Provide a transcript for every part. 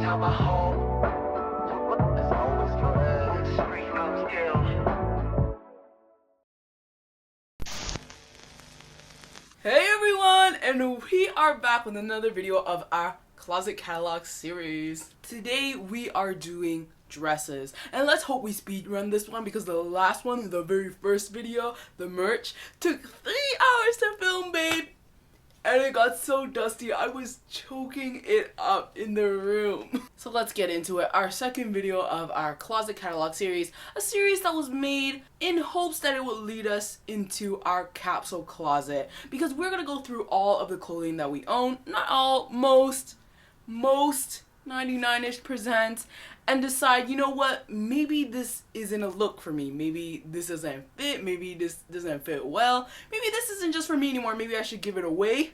Tell my home is always yours. Street no skill. Hey everyone, and we are back with another video of our closet catalog series. Today we are doing dresses, and let's hope we speed run this one because the last one, the very first video, the merch, took 3 hours to film, babe. And it got so dusty, I was choking it up in the room. So let's get into it. Our second video of our closet catalog series, a series that was made in hopes that it would lead us into our capsule closet. Because we're gonna go through all of the clothing that we own, not all, most 99ish%, and decide, you know what, maybe this isn't a look for me, maybe this doesn't fit, maybe this doesn't fit well, maybe this isn't just for me anymore, maybe I should give it away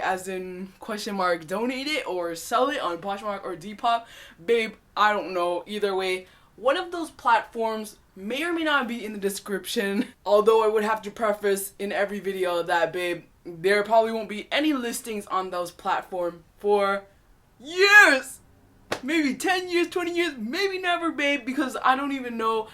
as in question mark donate it or sell it on Poshmark or Depop. Babe, I don't know, either way, one of those platforms may or may not be in the description, although I would have to preface in every video that, babe, there probably won't be any listings on those platforms for years, maybe 10 years, 20 years, maybe never, babe, because I don't even know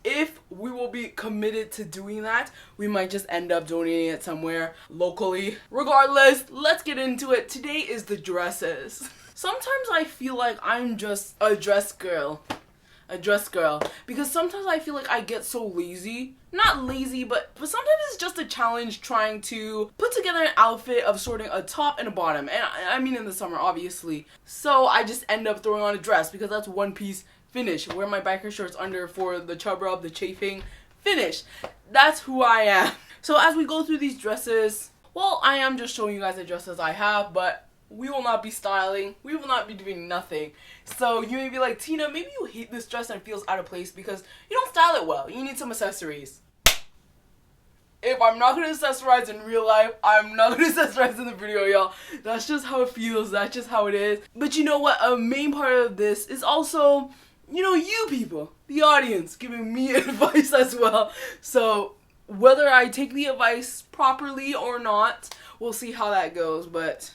if we will be committed to doing that. We might just end up donating it somewhere locally. Regardless, let's get into it. Today is the dresses. Sometimes I feel like I'm just a dress girl, because sometimes I feel like I get so lazy. Not lazy, but sometimes it's just a challenge trying to put together an outfit of sorting a top and a bottom, and I mean in the summer, obviously. So I just end up throwing on a dress because that's one piece, finish. Wear my biker shorts under for the chub rub, the chafing, finish. That's who I am. So as we go through these dresses, well, I am just showing you guys the dresses I have, but we will not be styling. We will not be doing nothing. So you may be like, Tina, maybe you hate this dress and it feels out of place because you don't style it well. You need some accessories. If I'm not going to accessorize in real life, I'm not going to accessorize in the video, y'all. That's just how it feels. That's just how it is. But you know what? A main part of this is also, you know, you people, the audience, giving me advice as well. So whether I take the advice properly or not, we'll see how that goes. But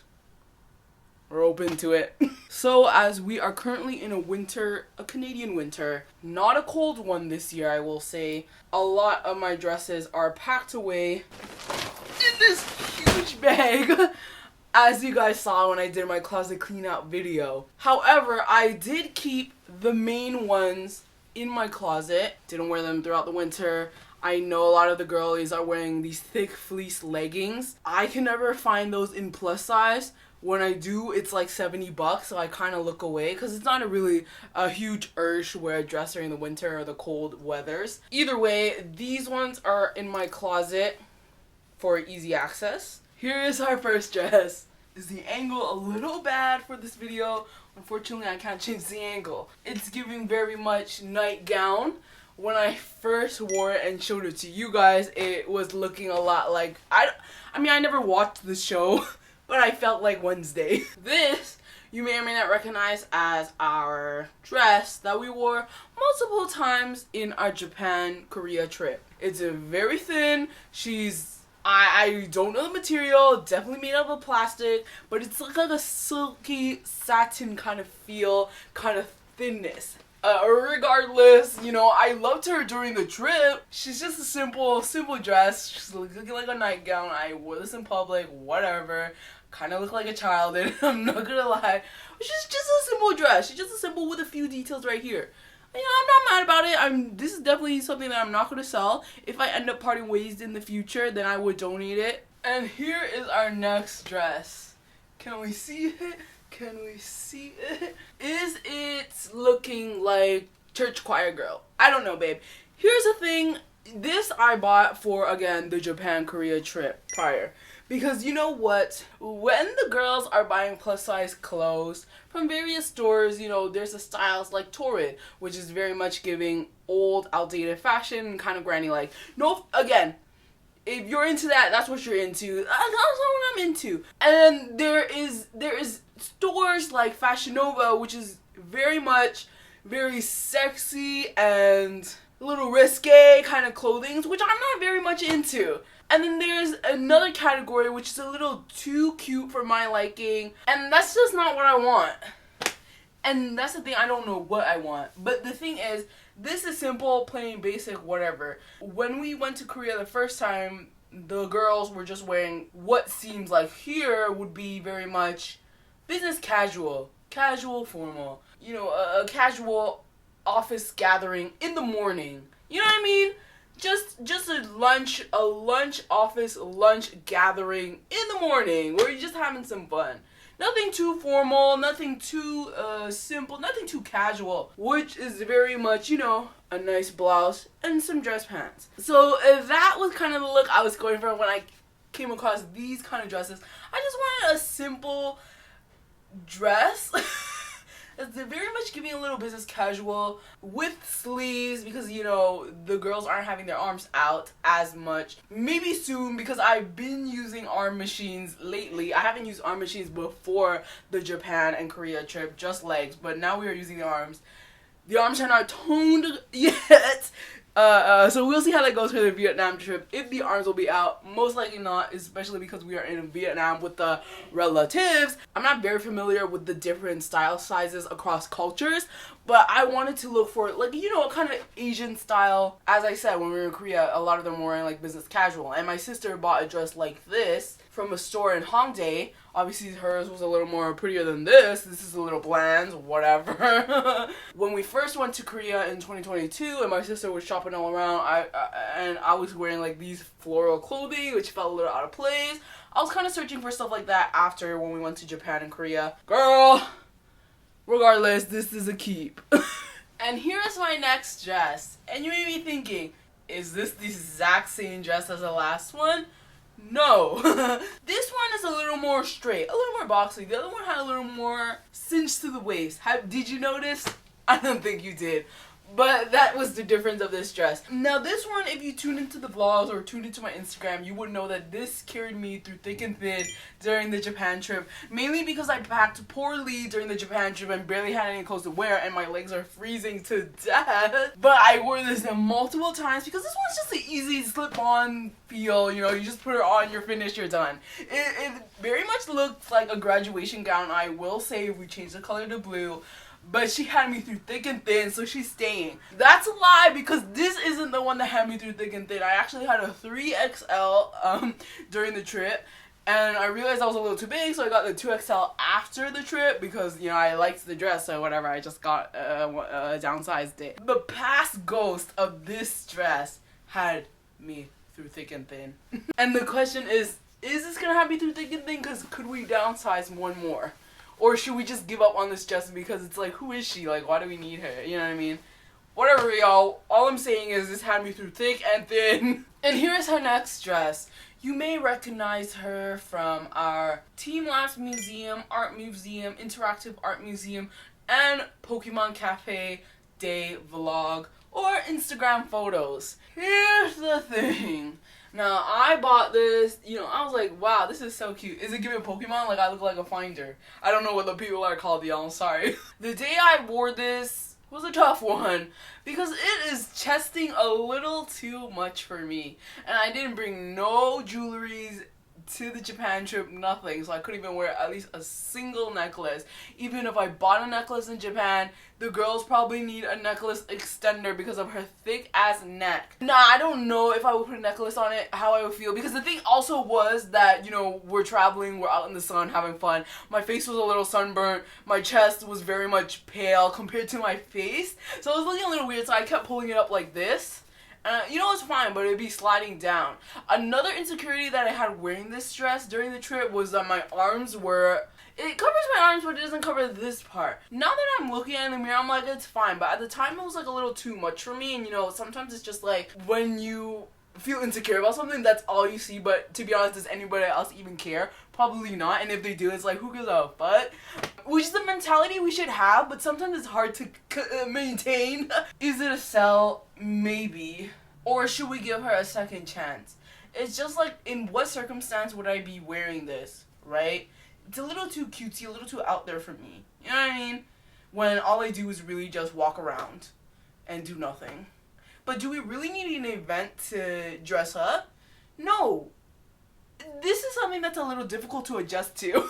we're open to it. So as we are currently in a Canadian winter, not a cold one this year, I will say, a lot of my dresses are packed away in this huge bag, as you guys saw when I did my closet clean out video. However, I did keep the main ones in my closet, didn't wear them throughout the winter. I know a lot of the girlies are wearing these thick fleece leggings. I can never find those in plus size. When I do, it's like $70, so I kind of look away because it's not a huge urge to wear a dress during the winter or the cold weathers. Either way, these ones are in my closet for easy access. Here is our first dress. Is the angle a little bad for this video? Unfortunately, I can't change the angle. It's giving very much nightgown. When I first wore it and showed it to you guys, it was looking a lot like, I mean, I never watched the show, but I felt like Wednesday. This, you may or may not recognize as our dress that we wore multiple times in our Japan, Korea trip. It's a very thin, I don't know the material, definitely made out of plastic, but it's like a silky satin kind of feel, kind of thinness. Regardless, you know, I loved her during the trip. She's just a simple dress. She's looking like a nightgown. I wore this in public, whatever. Kind of look like a child, and I'm not gonna lie. She's just a simple dress. She's just a simple with a few details right here. You know, I'm not mad about it. This is definitely something that I'm not gonna sell. If I end up parting ways in the future, then I would donate it. And here is our next dress. Can we see it? Can we see it? Is it looking like church choir girl? I don't know, babe. Here's the thing. This I bought for, again, the Japan-Korea trip prior. Because you know what? When the girls are buying plus-size clothes from various stores, you know, there's the styles like Torrid, which is very much giving old, outdated fashion, kind of granny-like. No, again, if you're into that, that's what you're into. That's not what I'm into. And there is stores like Fashion Nova, which is very sexy and a little risque kind of clothing, which I'm not very much into. And then there's another category which is a little too cute for my liking, and that's just not what I want. And that's the thing, I don't know what I want. But the thing is, this is simple, plain, basic, whatever. When we went to Korea the first time, the girls were just wearing what seems like here would be very much business casual. Casual, formal. You know, a casual office gathering in the morning. You know what I mean? Just a lunch office lunch gathering in the morning where you're just having some fun. Nothing too formal, nothing too simple, nothing too casual, which is very much, you know, a nice blouse and some dress pants. So that was kind of the look I was going for when I came across these kind of dresses. I just wanted a simple dress. They're very much giving a little business casual with sleeves because, you know, the girls aren't having their arms out as much. Maybe soon because I've been using arm machines lately. I haven't used arm machines before the Japan and Korea trip, just legs, but now we are using the arms. The arms are not toned yet. So we'll see how that goes for the Vietnam trip. If the arms will be out, most likely not, especially because we are in Vietnam with the relatives. I'm not very familiar with the different style sizes across cultures, but I wanted to look for, like, you know, a kind of Asian style. As I said, when we were in Korea, a lot of them were wearing, like, business casual. And my sister bought a dress like this from a store in Hongdae. Obviously, hers was a little more prettier than this. This is a little bland, whatever. When we first went to Korea in 2022, and my sister was shopping all around, I was wearing, like, these floral clothing, which felt a little out of place. I was kind of searching for stuff like that after when we went to Japan and Korea. Girl, regardless, this is a keep. And here is my next dress. And you may be thinking, is this the exact same dress as the last one? No. This one is a little more straight, a little more boxy. The other one had a little more cinched to the waist. Did you notice? I don't think you did. But that was the difference of this dress. Now this one, if you tuned into the vlogs or tuned into my Instagram, you would know that this carried me through thick and thin during the Japan trip. Mainly because I packed poorly during the Japan trip and barely had any clothes to wear and my legs are freezing to death. But I wore this multiple times because this one's just an easy slip-on feel. You know, you just put it on, you're finished, you're done. It very much looked like a graduation gown. I will say we changed the color to blue. But she had me through thick and thin, so she's staying. That's a lie because this isn't the one that had me through thick and thin. I actually had a 3XL during the trip. And I realized I was a little too big, so I got the 2XL after the trip because, you know, I liked the dress or whatever. I just got downsized it. The past ghost of this dress had me through thick and thin. And the question is this going to have me through thick and thin? Because could we downsize one more? Or should we just give up on this dress because it's like, who is she? Like, why do we need her? You know what I mean? Whatever, y'all. All I'm saying is this had me through thick and thin. And here's her next dress. You may recognize her from our Team Labs Museum, Art Museum, Interactive Art Museum, and Pokemon Cafe Day vlog or Instagram photos. Here's the thing. Now, I bought this, you know, I was like, wow, this is so cute. Is it giving Pokemon? Like, I look like a finder. I don't know what the people are called, y'all, I'm sorry. The day I wore this was a tough one because it is chesting a little too much for me. And I didn't bring no jewelries to the Japan trip, nothing, so I couldn't even wear at least a single necklace. Even if I bought a necklace in Japan, the girls probably need a necklace extender because of her thick ass neck. Nah, I don't know if I would put a necklace on it, how I would feel, because the thing also was that, you know, we're traveling, we're out in the sun having fun. My face was a little sunburnt, my chest was very much pale compared to my face, so it was looking a little weird, so I kept pulling it up like this. You know, it's fine, but it'd be sliding down. Another insecurity that I had wearing this dress during the trip was that my arms were... It covers my arms, but it doesn't cover this part. Now that I'm looking at it in the mirror, I'm like, it's fine. But at the time, it was like a little too much for me. And, you know, sometimes it's just like when you feel insecure about something, that's all you see. But to be honest, does anybody else even care? Probably not. And if they do, it's like, who gives a fuck? Which is the mentality we should have, but sometimes it's hard to maintain. Is it a sell? Maybe. Or should we give her a second chance? It's just like, in what circumstance would I be wearing this, right? It's a little too cutesy, a little too out there for me. You know what I mean? When all I do is really just walk around and do nothing. But do we really need an event to dress up? No. This is something that's a little difficult to adjust to.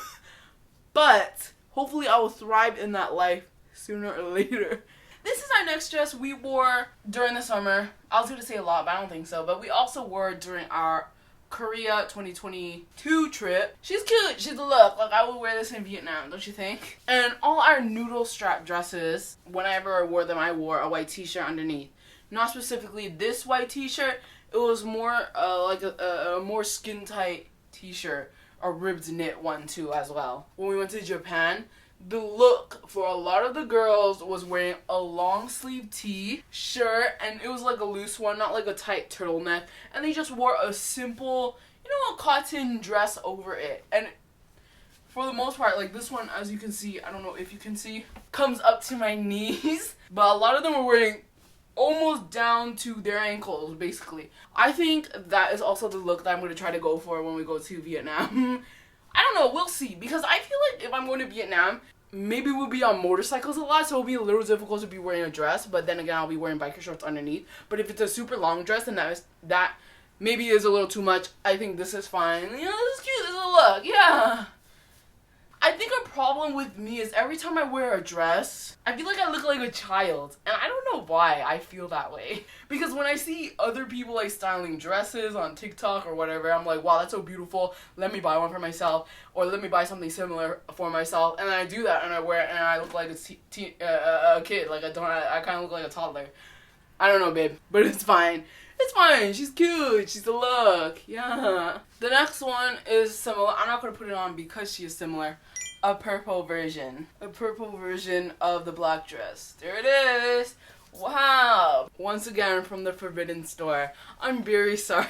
But hopefully I will thrive in that life sooner or later. This is our next dress we wore during the summer. I was going to say a lot, but I don't think so. But we also wore it during our Korea 2022 trip. She's cute. She's a look. Like, I would wear this in Vietnam, don't you think? And all our noodle strap dresses, whenever I wore them, I wore a white t-shirt underneath. Not specifically this white t-shirt. It was more like a more skin tight t-shirt. A ribbed knit one too as well. When we went to Japan, the look for a lot of the girls was wearing a long sleeve tee shirt, and it was like a loose one, not like a tight turtleneck, and they just wore a simple, you know, a cotton dress over it. And for the most part, like this one, as you can see, I don't know if you can see, comes up to my knees, but a lot of them were wearing almost down to their ankles, basically. I think that is also the look that I'm going to try to go for when we go to Vietnam. I don't know, we'll see, because I feel like if I'm going to Vietnam, maybe we'll be on motorcycles a lot, so it'll be a little difficult to be wearing a dress, but then again, I'll be wearing biker shorts underneath. But if it's a super long dress, then that maybe is a little too much. I think this is fine. You know, this is cute, this is a look, yeah. I think a problem with me is every time I wear a dress, I feel like I look like a child. And I don't know why I feel that way. Because when I see other people like styling dresses on TikTok or whatever, I'm like, wow, that's so beautiful. Let me buy one for myself. Or let me buy something similar for myself. And then I do that and I wear it and I look like a kid. Like I kind of look like a toddler. I don't know, babe. But it's fine. It's fine. She's cute. She's a look. Yeah. The next one is similar. I'm not going to put it on because she is similar. A purple version. A purple version of the black dress. There it is. Wow. Once again from the Forbidden Store. I'm very sorry.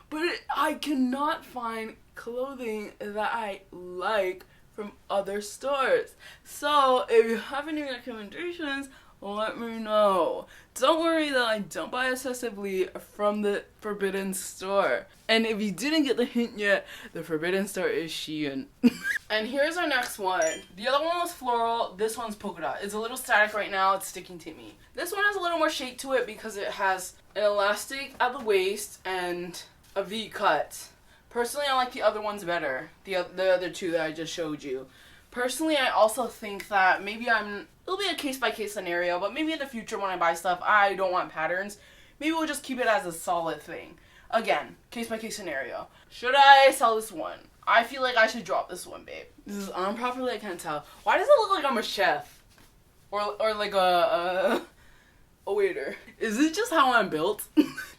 But I cannot find clothing that I like from other stores. So if you have any recommendations, let me know. Don't worry that I don't buy excessively from the Forbidden Store. And if you didn't get the hint yet, the Forbidden Store is Shein. And here's our next one. The other one was floral. This one's polka dot. It's a little static right now. It's sticking to me. This one has a little more shape to it because it has an elastic at the waist and a V cut. Personally, I like the other ones better. The other two that I just showed you. Personally, I also think that maybe it'll be a case-by-case scenario, but maybe in the future when I buy stuff, I don't want patterns. Maybe we'll just keep it as a solid thing. Again, case-by-case scenario. Should I sell this one? I feel like I should drop this one, babe. This is unproperly, I can't tell. Why does it look like I'm a chef? Or like a waiter. Is it just how I'm built?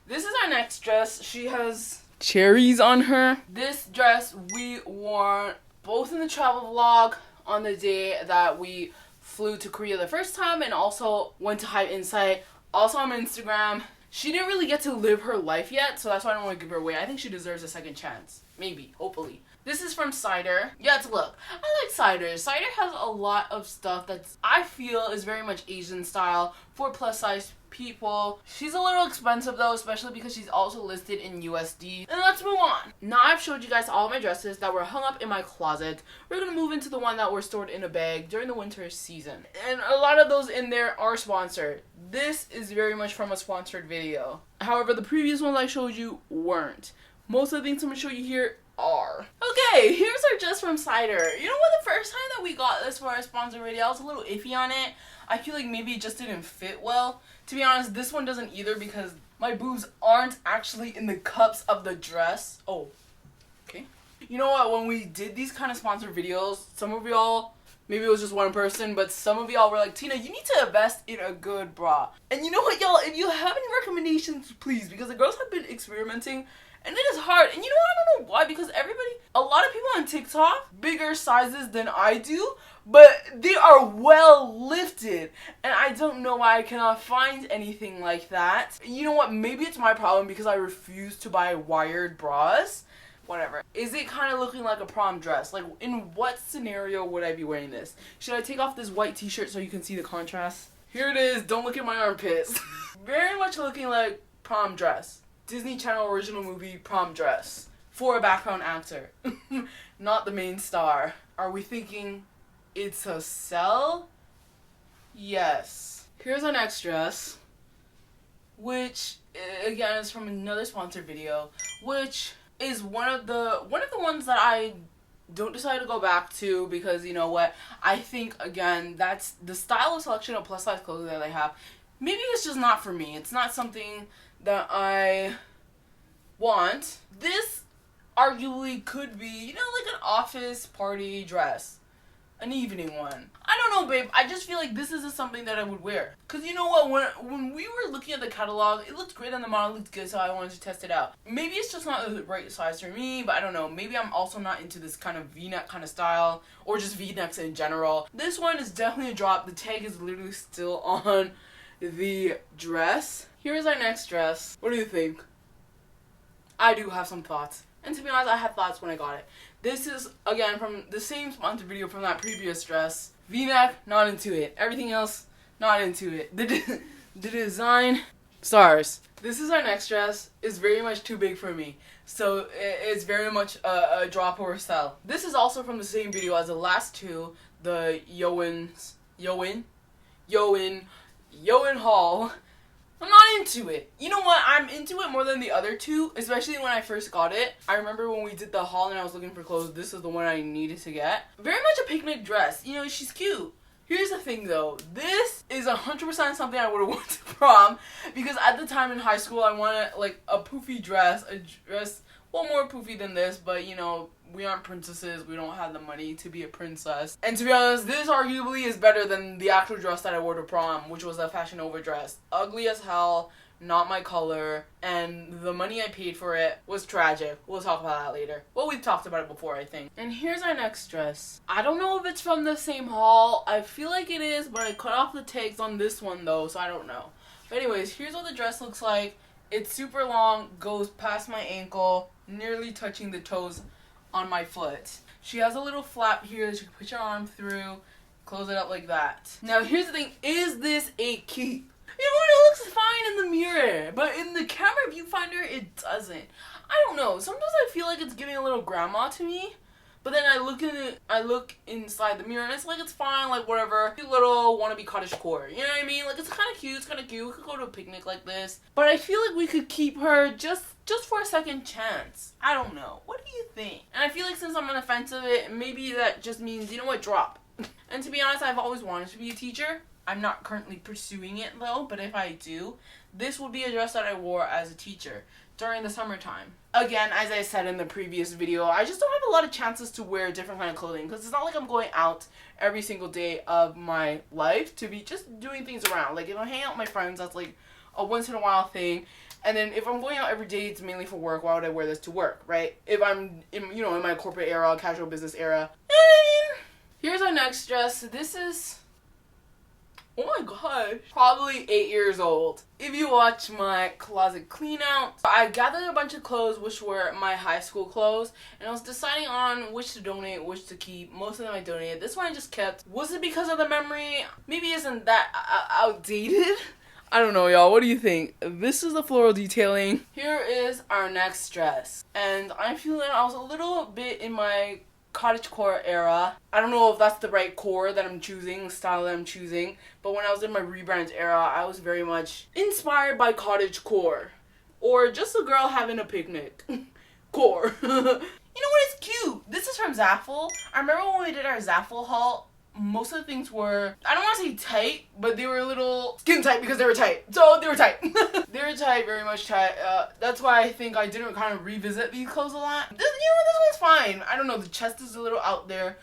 This is our next dress. She has cherries on her. This dress we wore both in the travel vlog on the day that we flew to Korea the first time and also went to Hive Insight, also on Instagram. She didn't really get to live her life yet, so that's why I don't want to give her away. I think she deserves a second chance. Maybe, hopefully. This is from Cider. Yeah, it's a look. I like Cider. Cider has a lot of stuff that I feel is very much Asian style for plus size people. She's a little expensive though, especially because she's also listed in USD. And let's move on. Now I've showed you guys all my dresses that were hung up in my closet. We're gonna move into the one that were stored in a bag during the winter season. And a lot of those in there are sponsored. This is very much from a sponsored video. However, the previous ones I showed you weren't. Most of the things I'm gonna show you here are. Okay, here's our dress from Cider. You know what, the first time that we got this for our sponsor video, I was a little iffy on it. I feel like maybe it just didn't fit well. To be honest, this one doesn't either because my boobs aren't actually in the cups of the dress. Oh, okay. You know what, when we did these kind of sponsored videos, some of y'all, maybe it was just one person, but some of y'all were like, Tina, you need to invest in a good bra. And you know what, y'all, if you have any recommendations, please, because the girls have been experimenting. And it is hard. And you know what? I don't know why. Because a lot of people on TikTok, bigger sizes than I do, but they are well lifted. And I don't know why I cannot find anything like that. You know what? Maybe it's my problem because I refuse to buy wired bras. Whatever. Is it kind of looking like a prom dress? Like, in what scenario would I be wearing this? Should I take off this white t-shirt so you can see the contrast? Here it is. Don't look at my armpits. Very much looking like prom dress. Disney Channel original movie prom dress for a background actor, not the main star. Are we thinking it's a sell? Yes. Here's our next dress, which again is from another sponsored video, which is one of the ones that I don't decide to go back to, because you know what, I think again that's the style of selection of plus size clothing that they have. Maybe it's just not for me. It's not something that I want. This arguably could be, you know, like an office party dress. An evening one. I don't know, babe. I just feel like this isn't something that I would wear. Because you know what? When we were looking at the catalog, it looked great on the model. It looked good, so I wanted to test it out. Maybe it's just not the right size for me, but I don't know. Maybe I'm also not into this kind of V-neck kind of style, or just V-necks in general. This one is definitely a drop. The tag is literally still on the dress. Here's our next dress. What do you think? I do have some thoughts. And to be honest, I had thoughts when I got it. This is, again, from the same sponsored video from that previous dress. V-neck, not into it. Everything else, not into it. The design, stars. This is our next dress. It's very much too big for me. So it's very much a drop or sell. This is also from the same video as the last two. The Yoan haul. I'm not into it. You know what? I'm into it more than the other two, especially when I first got it. I remember when we did the haul and I was looking for clothes, this is the one I needed to get. Very much a picnic dress. You know, she's cute. Here's the thing though. This is 100% something I would have worn to prom, because at the time in high school I wanted like a poofy dress, well, more poofy than this, but you know, we aren't princesses. We don't have the money to be a princess. And to be honest, this arguably is better than the actual dress that I wore to prom, which was a Fashion Nova dress. Ugly as hell, not my color, and the money I paid for it was tragic. We'll talk about that later. Well, we've talked about it before, I think. And here's our next dress. I don't know if it's from the same haul. I feel like it is, but I cut off the tags on this one though, so I don't know. But anyways, here's what the dress looks like. It's super long, goes past my ankle, nearly touching the toes on my foot. She has a little flap here that you can put your arm through, close it up like that. Now here's the thing, is this a keep? You know what, it looks fine in the mirror, but in the camera viewfinder it doesn't. I don't know, sometimes I feel like it's giving a little grandma to me, but then I look inside the mirror and it's like, it's fine, like whatever. Cute little wannabe cottagecore, you know what I mean? Like it's kind of cute, we could go to a picnic like this. But I feel like we could keep her just for a second chance. I don't know. What do you think? And I feel like since I'm on the fence of it, maybe that just means, you know what, drop. And to be honest, I've always wanted to be a teacher. I'm not currently pursuing it though, but if I do, this would be a dress that I wore as a teacher during the summertime. Again, as I said in the previous video, I just don't have a lot of chances to wear different kind of clothing, because it's not like I'm going out every single day of my life to be just doing things around. Like if I hang out with my friends, that's like a once in a while thing. And then if I'm going out every day, it's mainly for work. Why would I wear this to work, right? If I'm in, you know, in my corporate era, casual business era. Here's our next dress. This is, oh my gosh, probably 8 years old. If you watch my closet clean out, I gathered a bunch of clothes which were my high school clothes, and I was deciding on which to donate, which to keep. Most of them I donated. This one I just kept. Was it because of the memory? Maybe isn't that outdated? I don't know, y'all. What do you think? This is the floral detailing. Here is our next dress. And I feel like I was a little bit in my cottagecore era. I don't know if that's the right core that I'm choosing, style that I'm choosing. But when I was in my rebrand era, I was very much inspired by cottagecore. Or just a girl having a picnic. Core. You know what? It's cute. This is from Zaful. I remember when we did our Zaful haul, most of the things were, I don't want to say tight, but they were a little skin tight because they were tight. So they were tight. They were tight, very much tight. That's why I think I didn't kind of revisit these clothes a lot. This one's fine. I don't know, the chest is a little out there.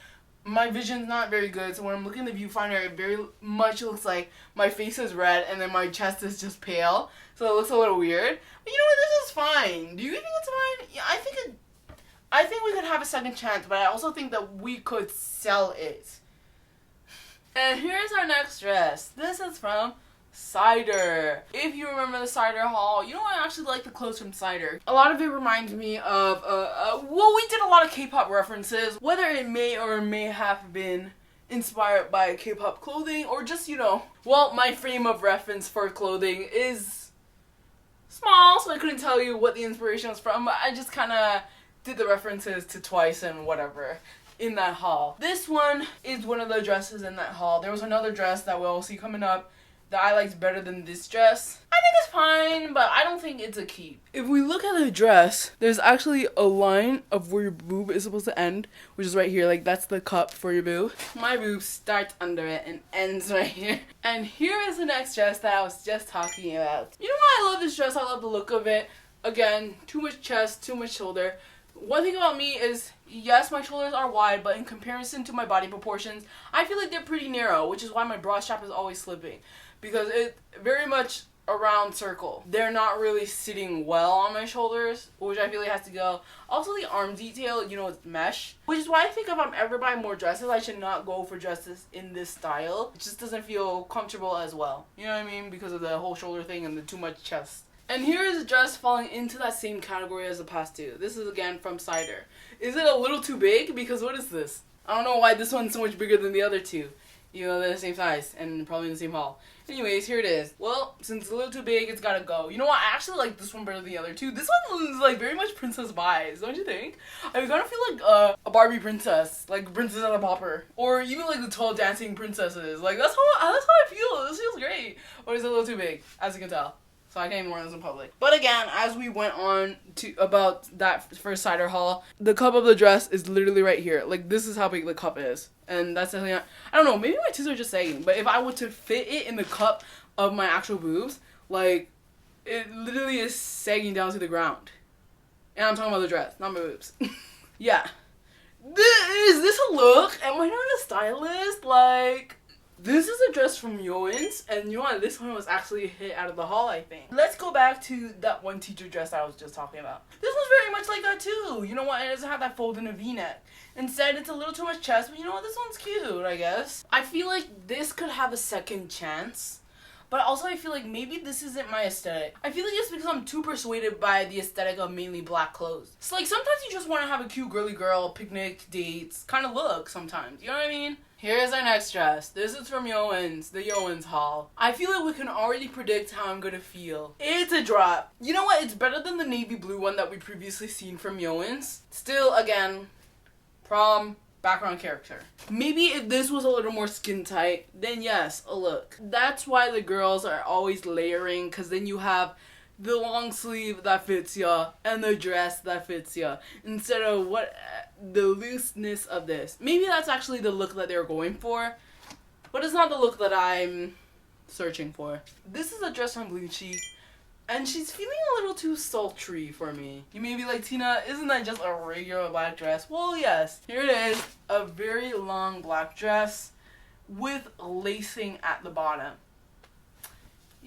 My vision's not very good, so when I'm looking at the viewfinder, it very much looks like my face is red and then my chest is just pale. So it looks a little weird. But you know what, this is fine. Do you think it's fine? Yeah, I think we could have a second chance, but I also think that we could sell it. And here's our next dress. This is from Cider. If you remember the Cider haul, you know I actually like the clothes from Cider. A lot of it reminds me of, well, we did a lot of K-pop references, whether it may or may have been inspired by K-pop clothing or just, you know, well, my frame of reference for clothing is small, so I couldn't tell you what the inspiration was from, but I just kind of did the references to Twice and whatever in that haul. This one is one of the dresses in that haul. There was another dress that we'll see coming up that I liked better than this dress. I think it's fine, but I don't think it's a keep. If we look at the dress, there's actually a line of where your boob is supposed to end, which is right here. Like, that's the cup for your boob. My boob starts under it and ends right here. And here is the next dress that I was just talking about. You know why I love this dress? I love the look of it. Again, too much chest, too much shoulder. One thing about me is, yes, my shoulders are wide, but in comparison to my body proportions, I feel like they're pretty narrow, which is why my bra strap is always slipping. Because it very much a round circle. They're not really sitting well on my shoulders, which I feel like has to go. Also, the arm detail, you know, it's mesh. Which is why I think if I'm ever buying more dresses, I should not go for dresses in this style. It just doesn't feel comfortable as well. You know what I mean? Because of the whole shoulder thing and the too much chest. And here is a dress falling into that same category as the past two. This is again from Cider. Is it a little too big? Because what is this? I don't know why this one's so much bigger than the other two. You know, they're the same size and probably in the same haul. Anyways, here it is. Well, since it's a little too big, it's gotta go. You know what? I actually like this one better than the other two. This one is like very much princess vibes, don't you think? I kind of feel like a Barbie princess, like Princess and the Pauper, or even like the 12 dancing princesses. Like that's how I feel. This feels great. Or is it a little too big, as you can tell? So I can't even wear this in public. But again, as we went on to about that first Cider haul, the cup of the dress is literally right here. Like, this is how big the cup is. And that's definitely not, I don't know, maybe my tits are just sagging. But if I were to fit it in the cup of my actual boobs, like, it literally is sagging down to the ground. And I'm talking about the dress, not my boobs. Yeah. Is this a look? Am I not a stylist? Like... This is a dress from Yoan's, and you know what? This one was actually a hit out of the haul, I think. Let's go back to that one teacher dress I was just talking about. This one's very much like that too. You know what? It doesn't have that fold in a V-neck. Instead, it's a little too much chest, but you know what? This one's cute, I guess. I feel like this could have a second chance. But also, I feel like maybe this isn't my aesthetic. I feel like it's because I'm too persuaded by the aesthetic of mainly black clothes. It's like sometimes you just want to have a cute girly girl, picnic, dates kind of look sometimes. You know what I mean? Here's our next dress. This is from Yoan's, the Yoan's haul. I feel like we can already predict how I'm gonna feel. It's a drop. You know what? It's better than the navy blue one that we previously seen from Yoan's. Still, again, prom, background character. Maybe if this was a little more skin tight, then yes, a look. That's why the girls are always layering, because then you have the long sleeve that fits ya and the dress that fits ya instead of the looseness of this. Maybe that's actually the look that they're going for, but it's not the look that I'm searching for. This is a dress from Bluechy, and she's feeling a little too sultry for me. You may be like, Tina, isn't that just a regular black dress? Well, yes. Here it is, a very long black dress with lacing at the bottom.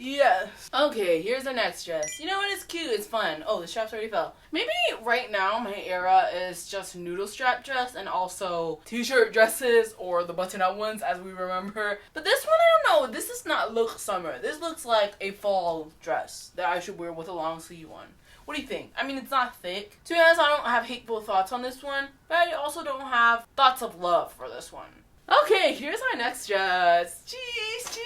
Yes. Okay, here's the next dress. You know what? It's cute. It's fun. Oh, the straps already fell. Maybe right now my era is just noodle strap dress and also t-shirt dresses or the button-up ones as we remember. But this one, I don't know. This does not look summer. This looks like a fall dress that I should wear with a long sleeve one. What do you think? I mean, it's not thick. To be honest, I don't have hateful thoughts on this one, but I also don't have thoughts of love for this one. Okay, here's our next dress. Jeez.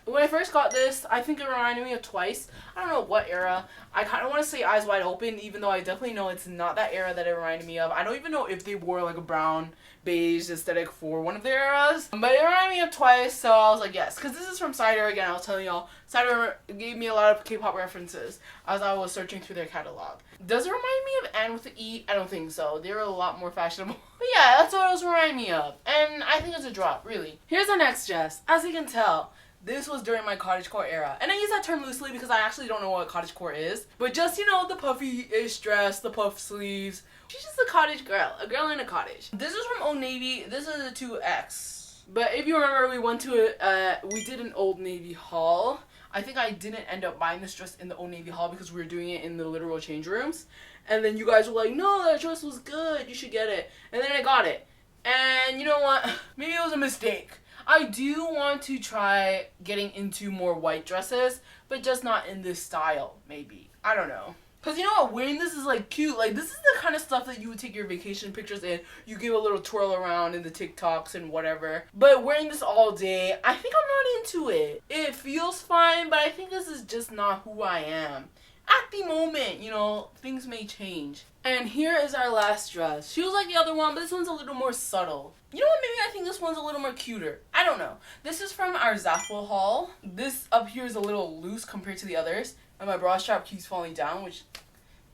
When I first got this, I think it reminded me of Twice. I don't know what era. I kind of want to say Eyes Wide Open, even though I definitely know it's not that era that it reminded me of. I don't even know if they wore like a brown, beige aesthetic for one of their eras. But it reminded me of Twice, so I was like, yes. Because this is from Cider, again, I was telling y'all. Cider gave me a lot of K-pop references as I was searching through their catalog. Does it remind me of Anne with an E? I don't think so. They were a lot more fashionable. But yeah, that's what it was reminding me of. And I think it's a drop, really. Here's our next dress. As you can tell, this was during my cottagecore era. And I use that term loosely because I actually don't know what cottagecore is. But just, you know, the puffy-ish dress, the puff sleeves. She's just a cottage girl. A girl in a cottage. This is from Old Navy. This is a 2X. But if you remember, we did an Old Navy haul. I think I didn't end up buying this dress in the Old Navy haul because we were doing it in the literal change rooms. And then you guys were like, no, that dress was good. You should get it. And then I got it. And you know what? Maybe it was a mistake. I do want to try getting into more white dresses, but just not in this style, maybe. I don't know. Because you know what? Wearing this is like cute. Like, this is the kind of stuff that you would take your vacation pictures in. You give a little twirl around in the TikToks and whatever. But wearing this all day, I think I'm not into it. It feels fine, but I think this is just not who I am. At the moment, you know, things may change. And here is our last dress. She was like the other one, but this one's a little more subtle. You know what, maybe I think this one's a little more cuter. I don't know. This is from our Zaful haul. This up here is a little loose compared to the others. And my bra strap keeps falling down, which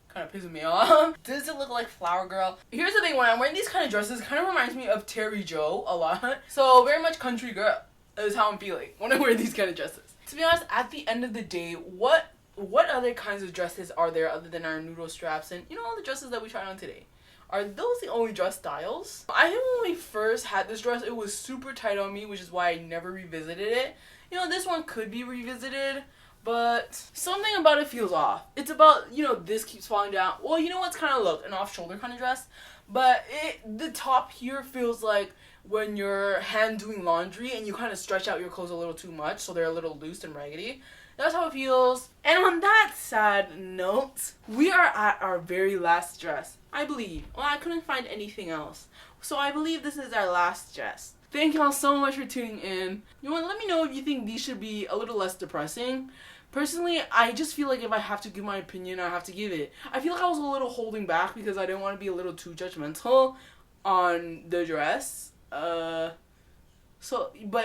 kind of pisses me off. Does it look like Flower Girl? Here's the thing, when I'm wearing these kind of dresses, it kind of reminds me of Terry Jo a lot. So very much country girl is how I'm feeling when I wear these kind of dresses. To be honest, at the end of the day, what other kinds of dresses are there other than our noodle straps and, you know, all the dresses that we tried on today? Are those the only dress styles? I think when we first had this dress, it was super tight on me, which is why I never revisited it. You know, this one could be revisited, but something about it feels off. It's about, you know, this keeps falling down. Well, you know what's kind of look? An off-shoulder kind of dress. But the top here feels like when you're hand doing laundry and you kind of stretch out your clothes a little too much, so they're a little loose and raggedy. That's how it feels. And on that sad note, we are at our very last dress, I believe. Well, I couldn't find anything else. So I believe this is our last dress. Thank y'all so much for tuning in. You know what, let me know if you think these should be a little less depressing. Personally, I just feel like if I have to give my opinion, I have to give it. I feel like I was a little holding back because I didn't want to be a little too judgmental on the dress. But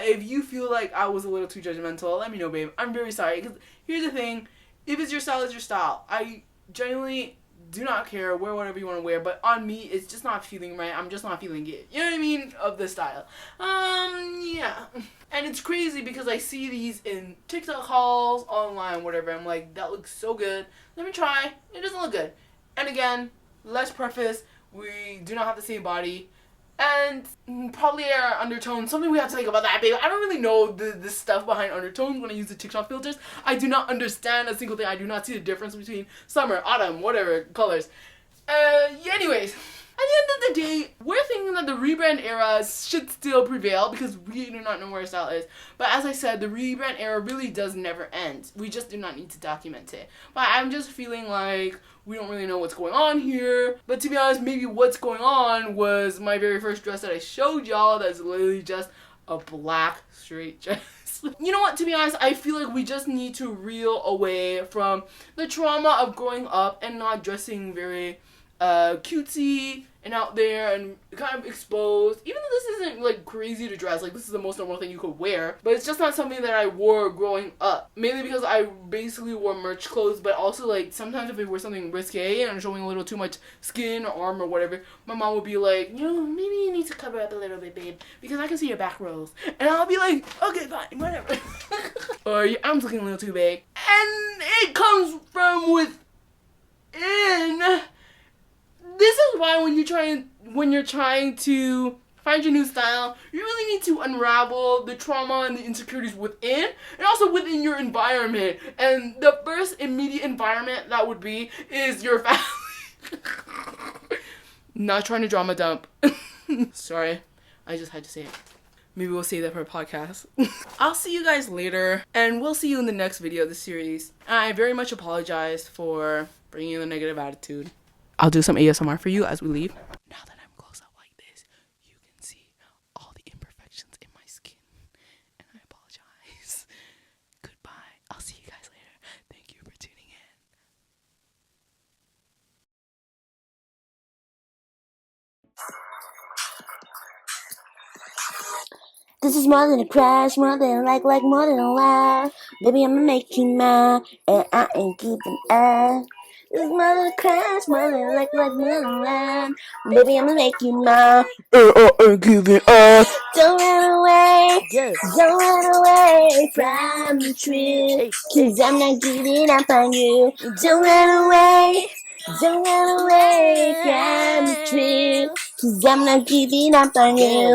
if you feel like I was a little too judgmental, let me know, babe. I'm very sorry. Because here's the thing. If it's your style, it's your style. I genuinely do not care. Wear whatever you want to wear. But on me, it's just not feeling right. I'm just not feeling it. You know what I mean? Of the style. Yeah. And it's crazy because I see these in TikTok hauls, online, whatever. I'm like, that looks so good. Let me try. It doesn't look good. And again, let's preface, we do not have the same body. And probably our undertones, something we have to think about that, babe. I don't really know the stuff behind undertones when I use the TikTok filters. I do not understand a single thing. I do not see the difference between summer, autumn, whatever colors. Anyways, at the end of the day, we're thinking that the rebrand era should still prevail because we do not know where our style is. But as I said, the rebrand era really does never end. We just do not need to document it. But I'm just feeling like we don't really know what's going on here. But to be honest, maybe what's going on was my very first dress that I showed y'all that's literally just a black straight dress. You know what, to be honest, I feel like we just need to reel away from the trauma of growing up and not dressing very cutesy and out there and kind of exposed. Even though this isn't like crazy to dress, like this is the most normal thing you could wear, but it's just not something that I wore growing up. Mainly because I basically wore merch clothes, but also like sometimes if I wear something risque and I'm showing a little too much skin or arm or whatever, my mom would be like, you know, maybe you need to cover up a little bit, babe, because I can see your back rolls. And I'll be like, okay, fine, whatever. Or your arm's looking a little too big. And it comes from within. This is why when you're trying to find your new style, you really need to unravel the trauma and the insecurities within and also within your environment. And the first immediate environment that would be is your family. Not trying to drama dump. Sorry, I just had to say it. Maybe we'll save that for a podcast. I'll see you guys later, and we'll see you in the next video of the series. I very much apologize for bringing the negative attitude. I'll do some ASMR for you as we leave. Now that I'm close up like this, you can see all the imperfections in my skin. And I apologize. Goodbye. I'll see you guys later. Thank you for tuning in. This is more than a crash, more than a like, more than a lie. Baby, I'ma make you mine, and I ain't keeping ass. This is more than a crash, more than a like, more than a lie. Baby, I'ma make you mine, and I ain't keeping ass. Don't run away, don't run away from the truth, 'cause I'm not giving up on you. Don't run away from the truth, 'cause I'm not giving up on you.